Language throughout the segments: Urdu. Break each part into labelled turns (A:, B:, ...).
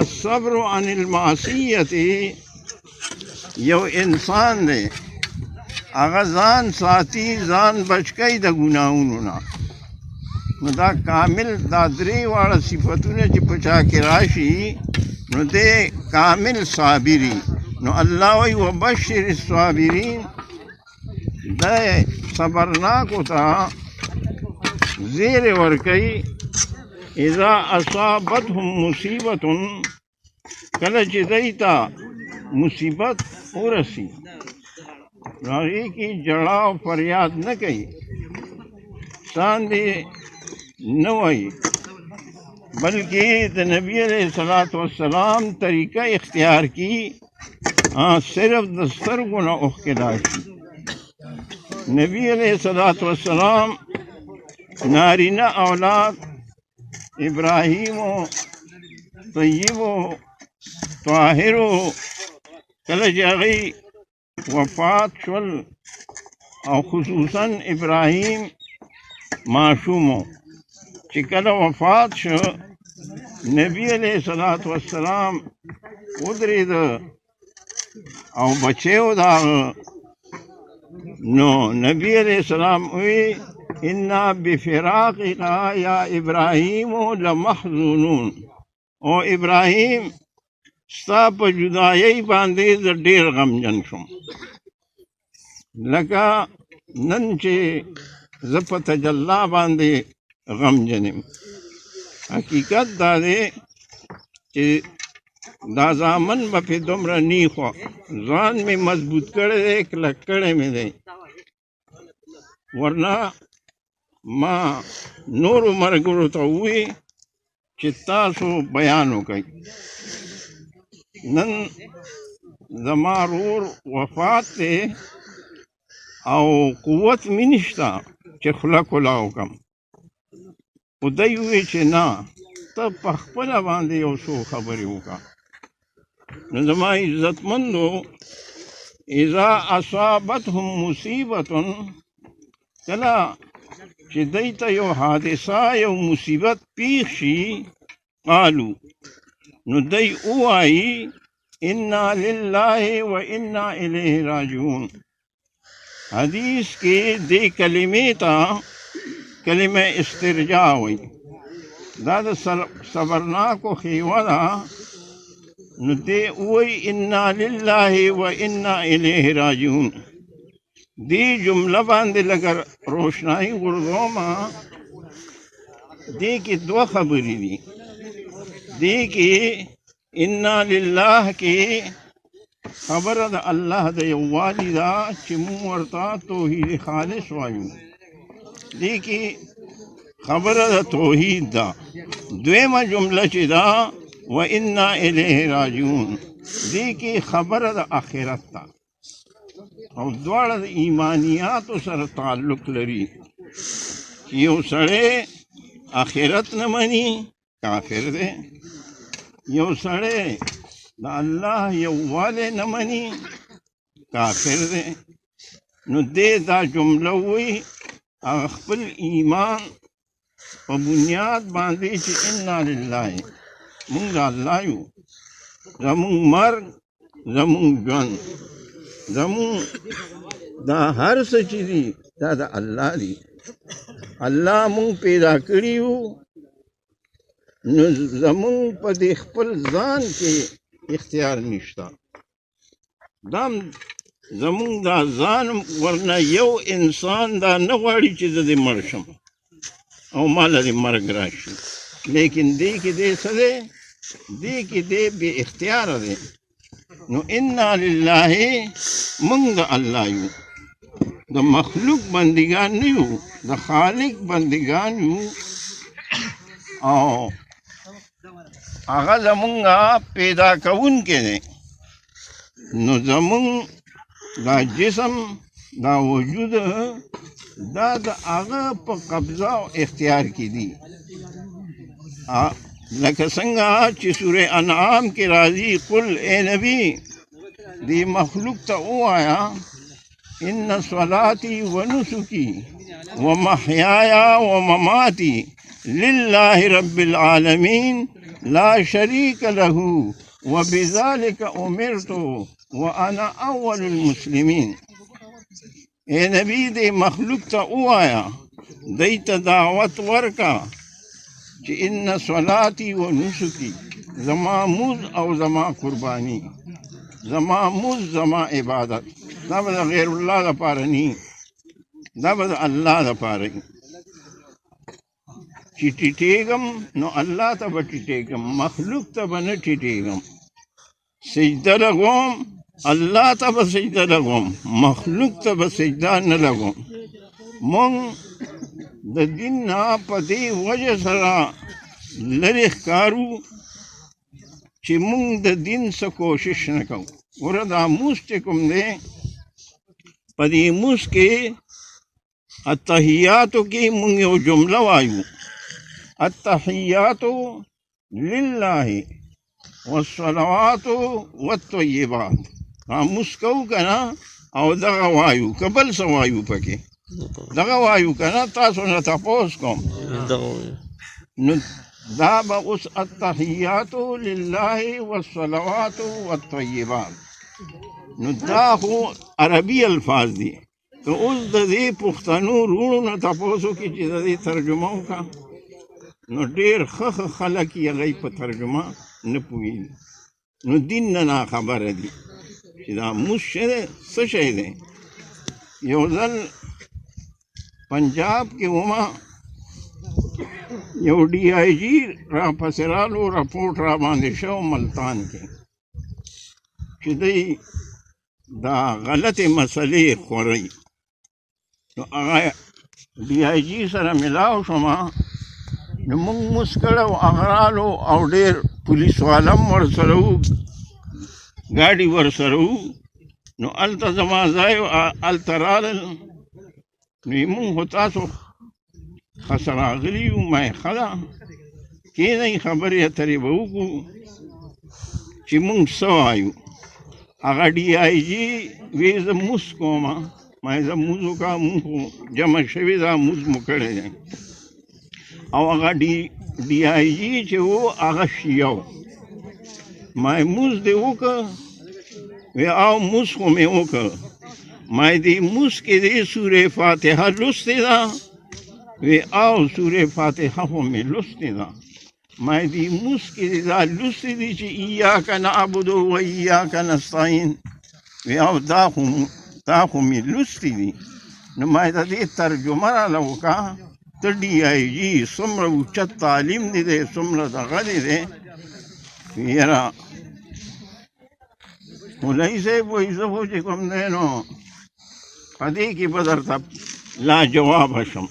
A: الصبر عن المعصیتی یو انسان دے هغه ځان ساتي ځان بچ کوي د ګناهونو نه نو دا کامل دا درې واړه صفتونه چې په چا کې راشي نو دی کامل صابري نو الله وایي وبشر الصابرین دی صبرناکو ته زیر ورکوي اذا اصابتهم مصیبت کله چې دی ته مصیبت ورسی هغې کې جړا او فریاد نه کوي سان دې نه وایي بلکې د نبی علیہ الصلوۃ والسلام طریقہ اختیار کی صرف د سترګو نه اوښکې راشي نبی علیہ الصلوۃ والسلام نارینه اولاد ابراهیم و طیب و طاهر و کله چې هغوی وفات شول او خصوصا ابراهیم معصوم و چې کله وفات شو نبی علیہ الصلوۃ والسلام ودرېده او بچی و د هغه نو نبی علیہ السلام وی انا بفراقک یا ابراهیم لمحزونون او ابراهیم ستا په جدایۍ باندې زه ډېر غمجن شوم لکه نن چې زه په تجلا باندې غمجن یم حقیقت دا دی چې دا زامن به پې دومره نی خو ځان مې مضبوط کړی دی کلک کړی مې دی ورنه ما نورو ملګرو ته ووایي چې تاسو بیان وکئ نن زما ورور وفات دی او قوت مې نشته چې خوله کلا وکړم خو دی ووایي چې نه ته په خپله باندې یو څو خبرې وکړه نو زما عزتمندو اذا اصابتهم مصیبت کله چې دی ته یو حادثه یو مصیبت پیښ شي قالو نو دی ووایي انا لله و انا الیه راجعون حدیث کې دې کلمې ته کلمه استرجاع وایي دا د صبرناکو خیوه ده نو دی ووایي انا لله و انا الیه راجعون دی جمله باندې لکه روشنايي غورځومه دې کې دوه خبرې دي دې کې انا لله کې خبره د الله د یووالي ده چې موږ ورته توحید خالص وایو دې کې خبره د توحید ده دویمه جمله چې ده و انا الیه راجعون دې کې خبره د آخرت ده او دواړه د ایمانیاتو سره تعلق لري چې یو سړی آخرت نه مني کافر دی یو سړی د الله یووالی نه مني کافر دی نو دې دا جمله وایي هغه خپل ایمان په بنیاد باندې چې انا لله مونږ د الله یو زمونږ مرګ زمونږ ژوند زمون دا هر څه چې دي دا د الله دي الله مونږ پیدا کړي یو نو زمون په دې خپل ځان کې اختیار نشته دا زمون دا ځان ورنه یو انسان دا نه غواړي چې زه دې مړ شم او ماله دې مرګ راشي لیکن دې کې دې څه دی دې کې دې بې اختیاره دی نو انا لله مونږ د الله یو د مخلوق بندگان نه یو د خالق بندگان یو او هغه زمونږ پیدا کوونکی دی نو زمونږ دا جسم دا وجود دا د هغه په قبضه او اختیار کې دي لکه څنګه چې سورې انعام کې راځي قل اے نبی دی مخلوق ته ووایه ان صلاتي ونسكي ومحياي ومماتي لله رب العالمين لا شریک له وبذلك امرت وانا اول المسلمین. اے نبی دے مخلوق تا اوایا دیت دعوت ورکا چې ان صلاتی و نسکی، زما موز او زما قربانی، زما موز زما عبادت، دا به غیر الله دا پاره نی، دا به الله دا پاره. چې ټیټېږم نو الله ته به ټیټېږم، مخلوق ته به نه ټیټېږم. سجده لګوم الله ته به سجده لګوم، مخلوق ته به سجده نه لګوم. مونږ د دین نه په دې وجه سره لرې ښکارو چې مونږ د دین څه کوشش نه کوو. ګوره دا مونځ چې کوم دی، په دې مونځ کې التحیاتو کې مونږ یو جمله وایو، التحیات لله والصلوات والطیبات. مونځ کوو که نه او دغه وایو، که بل څه وایو پکې دغه وایو که نه. تاسو نه تپوس کوم نو دا به اوس التحیات لله والصلوات والطیبات، نو دا خو عربي الفاظ دي. که اوس د دې پښتنو وروڼو نه تپوس وکړي چې د دې ترجمه وکړه، نو ډېر ښه خلک یې هغوی په ترجمه نه پوهېږي، نو دین نه ناخبره دي چې دا مونځ څه شی دی. یو ځل پنجاب کې ومه، یو ډي آی جي را پسې رالو، رپورټ را باندې شو ملتان کې چې دی دا غلطې مسلې خورئ. نو هغه ډي آی جي سره ملاو شومه، نو مونږ مونځ کړی و، هغه رالو او ډېر پولیس والا هم ورسره وو، ګاډي ورسره وو. نو هلته زما ځای و، هلته رالل. نو یې مونږ خو تاسو ښه راغلي یو، ما یې ښه ده کښېنئ خبرې اترې به وکړو چې مونږ څه وایو. هغه ډي آی جي وی زه مونځ کومه، ما یې زه مونځ وکړه، مونږ خو جمع شوي دا مونځ مو کړی دی. او هغه ډي آی جي چې و هغه شیعه و. ما یې مونځ دې وکړه، وی او مونځ خو مې وکړه. ما یې دې مونځ کې دې سورې فاتحه لوستې ده، وی او سورې فاتحه خو مې لوستې ده. ما یې دې مونځ کې دې دا لوستې دي چې ایاک نعبد و ایاک نستعین، وی او دا خو مې لوستې دي. نو ما یې د دې ترجمه راله وکړه. ته ډي آی جي څومره اوچت تعلیم دې دی، څومره دغه دې دی. یاره مولوي صاحب وایي زه خو چې کوم دی نو په دې کې به درته لاجوابه شم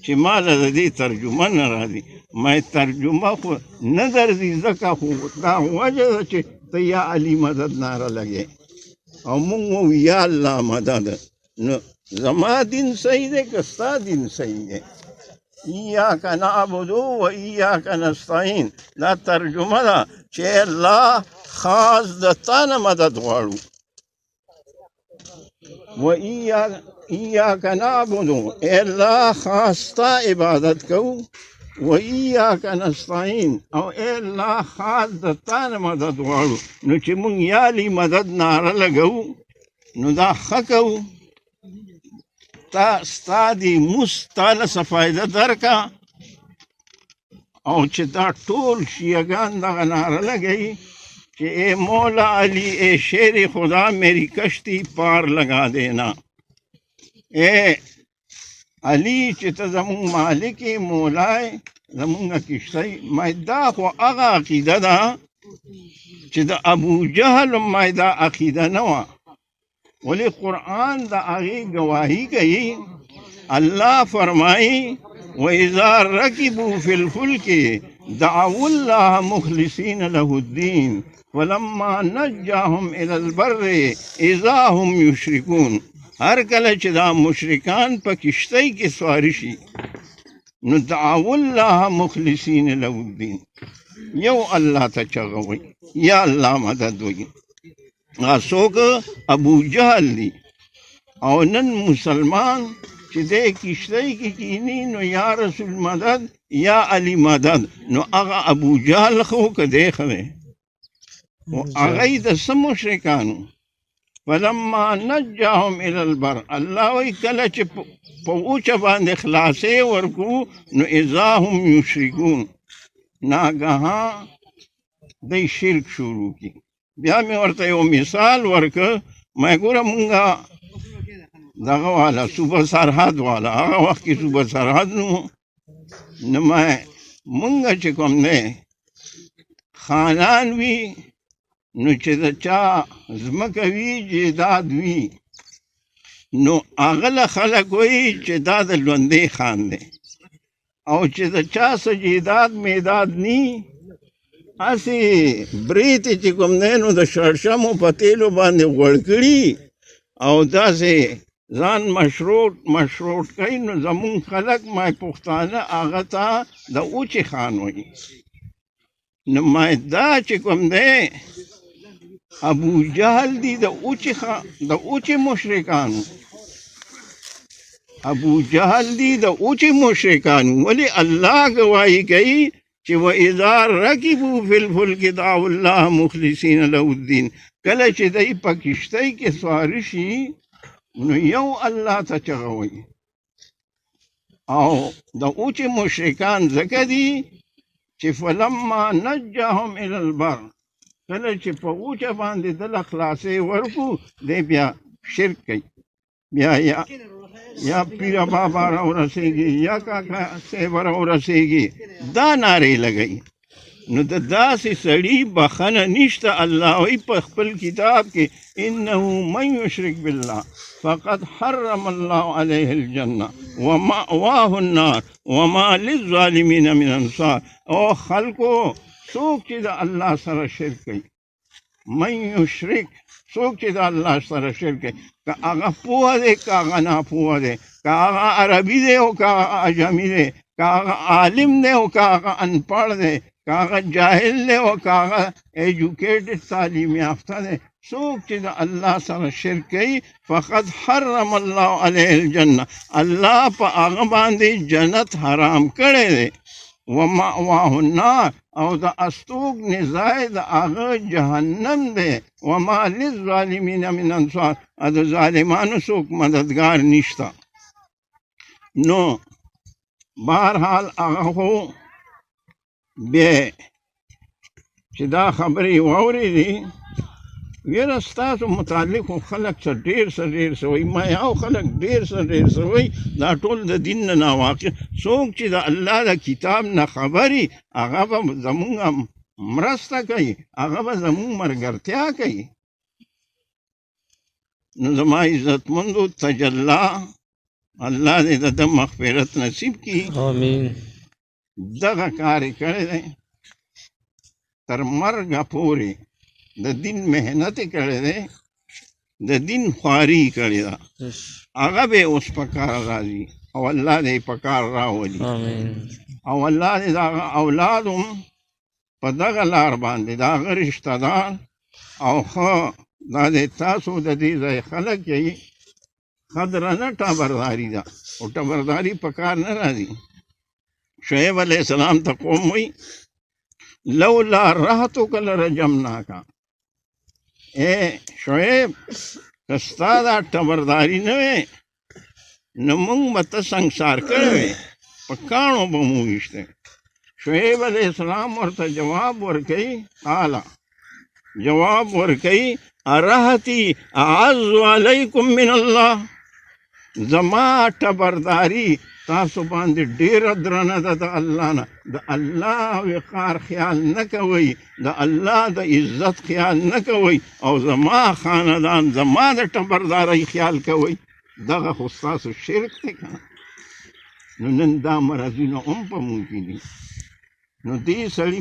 A: چې ما له د دې ترجمه نه راځي. ما یې ترجمه خو نه درځي، ځکه خو دا وجه ده چې ته یا علي مدد ناره لګې او مونږ وو یا الله مدد. نو زما دین صحیح دی که ستا دین صحیح دی؟ ایاک نعبد و ایاک نستعین دا ترجمه ده چې الله خاص د تا نه مدد غواړو. و ایاک نعبد، ای الله خاص تا عبادت کوو. و ایاک نستعین، او ای الله خاص د تا نه مدد غواړو. نو چې مونږ یا علی مدد ناره لګوو نو دا ښه کوو. ستا دې مونځ تا له څه فایده درکه، او چې دا ټول شیعهګان دغه ناره لګوي کہ اے مولا علی اے شیر خدا میری کشتی پار لگا دینا. اے علی چې ته زمونږ مالک یې، مولا یې، زمونږ کشتی. ما دا خو هغه عقیده ده چې د ابوجهل ما دا عقیده نه وه، ولی قرآن د هغې ګواهي کوي. الله فرمایي وَإِذَا رَكِبُوا فِي الْفُلْكِ دَعَوُا اللَّهَ مُخْلِصِينَ لَهُ الدِّينَ فَلَمَّا نَجَّاهُمْ إِلَى الْبَرِّ إِذَا هُمْ يُشْرِكُونَ. هر کله چې دا مشرکان په کشتۍ کې سواري شي نو دعوا الله مخلصین له الدین، یو الله ته چغه وایي یا الله مدد وایي. څوک ابو جهل دی او نن مسلمان چې دی کشتۍ کې کینی نو یا رسول مدد یا علی مدد، نو هغه ابو جهل خو که دی ښه دی. هغه یې د څه مشرکانو فلما نجاهم الی البر، الله وایي کله چې په اوچه باندې خلاصې ورکو نو اذا هم یشرکون، ناګهان دی شرک شروع کی. بیا مې ورته یو مثال ورکړ، ما ګوره مونږه دغه والا صوبه سرحد والا، هغه وخت کې صوبه سرحد نو مونږه چې کوم دی خانان وي نو چې د چا ځمکه وي جیداد وي نو هغه له خلک وایي چې دا د ژوندی خان دی، او چې د چا څه جیداد میداد نی هسې بریتې چې کوم دی نو د شړشمو په تیلو باندې غوړ کړي او داسې ځان مشروط کوي، نو زمونږ خلک مای پښتانه هغه ته د اوچې خان وایي. نو مای دا چې کوم دی ابو جهل دی د اوچې مشرکانو، ابو جهل دی د اوچې مشرکانو. ولی الله گواهی کوي چې وَإِذَا رَكِبُوا فِي الْفُلْكِ دَعَوُا اللَّهَ مُخْلِصِينَ لَهُ الدِّينَ، کله چې دی په کشتۍ کې سواره شي نو یو الله ته چغه وایي. او د اوچې مشرکان ځکه دي چې فلما نجاهم الی البر، کله چې په اوچه باندې دله خلاصې ورکو دی بیا شرک کوي، بیا یا پیره بابا راورسېږي یا کاکا صاحب راورسېږي، دا نارې لګوي. نو د داسې سړي بخنه نشته. الله وایي په خپل کتاب کې انه من یشرک بالله فقد حرم الله علیه الجنه ومأواه النار وما للظالمین من انصار. او خلکو څوک چې د الله سره شرک کوي، من یشرک، څوک چې د الله سره شرک کوي، که هغه پوه دی که هغه ناپوه دی، که هغه عربي دی او که هغه عجمي دی، که هغه عالم دی او که هغه انپړ دی، که هغه جاهل دی او که هغه ایجوکیټډ تعلیم یافته دی، څوک چې د الله سره شرک کوي فقد حرم الله علیه الجنه، الله په هغه باندې جنت حرام کړی دی. ومأواه النار، او د استوګنې ځای د هغه جهنم دی. وما للظالمین من انصار، د ظالمانو څوک مددګار نشته. نو بهرحال هغه خو بیا چې دا خبرې واورېدې ویره ستاسو متعلق خو خلک څه ډېر څه وایي، ما یو خلک ډېر څه وایي، دا ټول د دین نه ناواقف. څوک چې د الله د کتاب نه خبري هغه به زمونږ مرسته کوي، هغه به زمونږ ملګرتیا کوي. نو زما عزتمندو تجلا الله دې د ده مغفرت نصیب کړي.
B: آمین.
A: دغه کار یې کړی دی تر مرګه پورې، د دین محنت یې کړی دی، د دین خواري یې کړې ده، هغه به اوس په کار راځي او الله دې په کار راولي. او الله دې د هغه اولاد هم په دغه لار باندې د هغه رشته دار او ښه دا دې تاسو د دې ځای خلک یې ښه درنه ټبرداري ده، او ټبرداري په کار نه راځي. شعیب علیه السلام ته قوم وایي لولا رهتک لرجمناک، اے شعیب که ستا دا ټبرداري نه وې نو موږ به ته سنګسار کړی وې، په کاڼو به مو ویشتی. شعیب علیه السلام ورته جواب ورکوي، قاله جواب ورکوي ارهتي اعز علیکم من الله، زما ټبرداري تاسو باندې ډېره درنه ده د الله نه. د الله وقار خیال نه کوئ، د الله د عزت خیال نه کوئ، او زما خاندان زما د ټبردارۍ خیال کوئ. دغه خو ستاسو شرک دی که نه؟ نو نن دا مرضونه هم په موږ کې دي. نو دې سړي